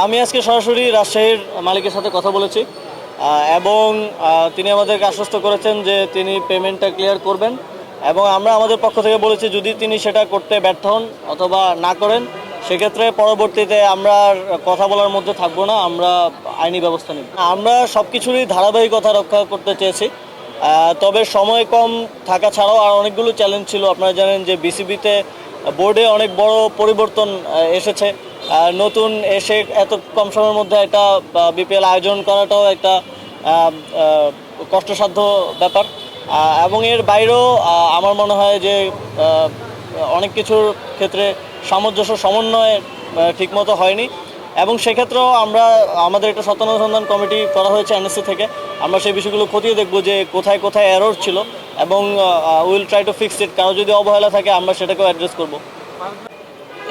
আমি আজকে সরাসরি রাজশাহীর মালিকের সাথে কথা বলেছি এবং তিনি আমাদেরকে আশ্বস্ত করেছেন যে তিনি পেমেন্টটা ক্লিয়ার করবেন এবং আমরা আমাদের পক্ষ থেকে বলেছি যদি তিনি সেটা করতে ব্যর্থ হন অথবা না করেন সেক্ষেত্রে পরবর্তীতে আমরা আর কথা বলার মধ্যে থাকবো না, আমরা আইনি ব্যবস্থা নিব। আমরা সব কিছুরই ধারাবাহিকতা রক্ষা করতে চেয়েছি, তবে সময় কম থাকা ছাড়াও আর অনেকগুলো চ্যালেঞ্জ ছিল। আপনারা জানেন যে বিসিবিতে বোর্ডে অনেক বড় পরিবর্তন এসেছে। নতুন এসে এত কম সময়ের মধ্যে একটা বিপিএল আয়োজন করাটাও একটা কষ্টসাধ্য ব্যাপার এবং এর বাইরেও আমার মনে হয় যে অনেক কিছুর ক্ষেত্রে সামঞ্জস্য সমন্বয় ঠিকমতো হয়নি এবং সেক্ষেত্রেও আমরা আমাদের একটা সত্যানুসন্ধান কমিটি করা হয়েছে এনএসসি থেকে। আমরা সেই বিষয়গুলো খতিয়ে দেখব যে কোথায় কোথায় এরর ছিল এবং will try to fix it. কারো যদি অবহেলা থাকে আমরা সেটাকেও অ্যাড্রেস করব।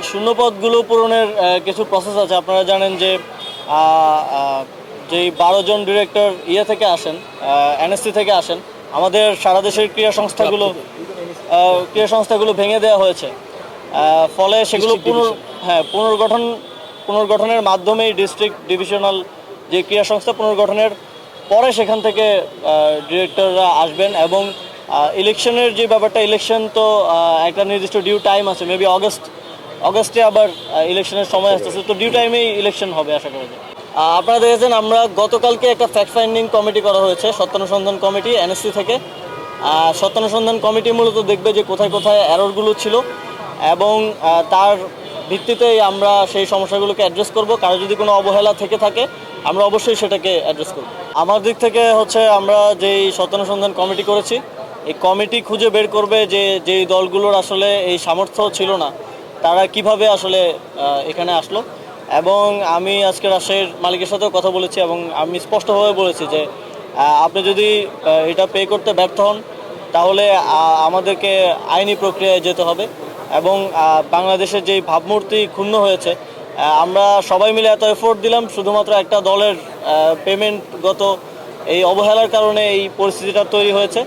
শূন্যপদগুলো পূরণের কিছু প্রসেস আছে। আপনারা জানেন যে যেই 12 জন ডিরেক্টর থেকে আসেন, এনএসসি থেকে আসেন, আমাদের সারা দেশের ক্রীড়া সংস্থাগুলো ভেঙে দেওয়া হয়েছে। ফলে সেগুলো পুনর্গঠনের মাধ্যমেই ডিস্ট্রিক্ট ডিভিশনাল যে ক্রীড়া সংস্থা পুনর্গঠনের পরে সেখান থেকে ডিরেক্টররা আসবেন এবং ইলেকশনের যে ব্যাপারটা, ইলেকশন তো একটা নির্দিষ্ট ডিউ টাইম আছে, মেবি অগস্টে আবার ইলেকশনের সময় আসতেছে, তো ডিউ টাইমেই ইলেকশন হবে আশা করা যায়। আপনারা দেখেছেন আমরা গতকালকে একটা ফ্যাক্ট ফাইন্ডিং কমিটি করা হয়েছে, সত্যানুসন্ধান কমিটি এনএসসি থেকে। সত্যানুসন্ধান কমিটি মূলত দেখবে যে কোথায় কোথায় এররগুলো ছিল এবং তার ভিত্তিতেই আমরা সেই সমস্যাগুলোকে অ্যাড্রেস করব। কারো যদি কোনো অবহেলা থেকে থাকে আমরা অবশ্যই সেটাকে অ্যাড্রেস করব। আমার দিক থেকে আমরা যেই সত্যানুসন্ধান কমিটি করেছি, এই কমিটি খুঁজে বের করবে যে যেই দলগুলোর আসলে এই সামর্থ্য ছিল না তারা কিভাবে আসলে এখানে আসলো। এবং আমি আজকে রাজশাহীর মালিকের সাথেও কথা বলেছি এবং আমি স্পষ্টভাবে বলেছি যে আপনি যদি এটা পে করতে ব্যর্থ হন তাহলে আমাদেরকে আইনি প্রক্রিয়ায় যেতে হবে এবং বাংলাদেশের যেই ভাবমূর্তি ক্ষুণ্ণ হয়েছে, আমরা সবাই মিলে এত এফোর্ট দিলাম, শুধুমাত্র একটা দলের পেমেন্টগত এই অবহেলার কারণে এই পরিস্থিতিটা তৈরি হয়েছে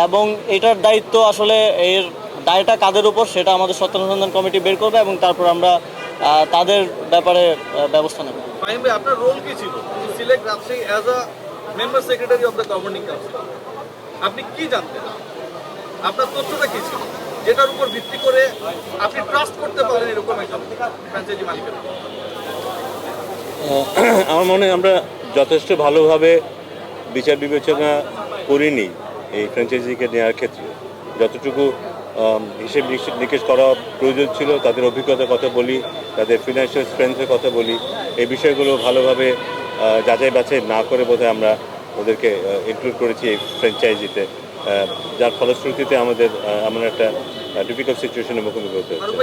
এবং এটার দায়িত্ব আসলে এর দায়টা কাদের উপর সেটা আমাদের সত্যানুসন্ধান কমিটি বের করবে এবং তারপর আমরা তাদের ব্যাপারে ব্যবস্থা নেব। ফাহিম ভাই, আপনার রোল কি ছিল? Select Rajshahi as a member secretary of the governing council. আপনি কি জানতেন? আপনার তথ্যটা কি ছিল যেটার উপর ভিত্তি করে আপনি ট্রাস্ট করতে পারেন এরকম একজন ফ্র্যাঞ্চাইজি মালিকের? আমার মনে হয় আমরা যথেষ্ট ভালোভাবে বিচার বিবেচনা করিনি এই ফ্র্যাঞ্চাইজিকে নেওয়ার ক্ষেত্রে। যতটুকু হিসেব নিকেশ করা প্রয়োজন ছিল, তাদের অভিজ্ঞতার কথা বলি, তাদের ফিনান্সিয়াল স্ট্রেংথের কথা বলি, এই বিষয়গুলো ভালোভাবে যাচাই বাছাই না করে বোধহয় আমরা ওদেরকে ইনক্লুড করেছি এই ফ্র্যাঞ্চাইজিতে, যার ফলশ্রুতিতে আমাদের এমন একটা ডিফিকাল্ট সিচুয়েশনের মুখোমুখি হতে হচ্ছে।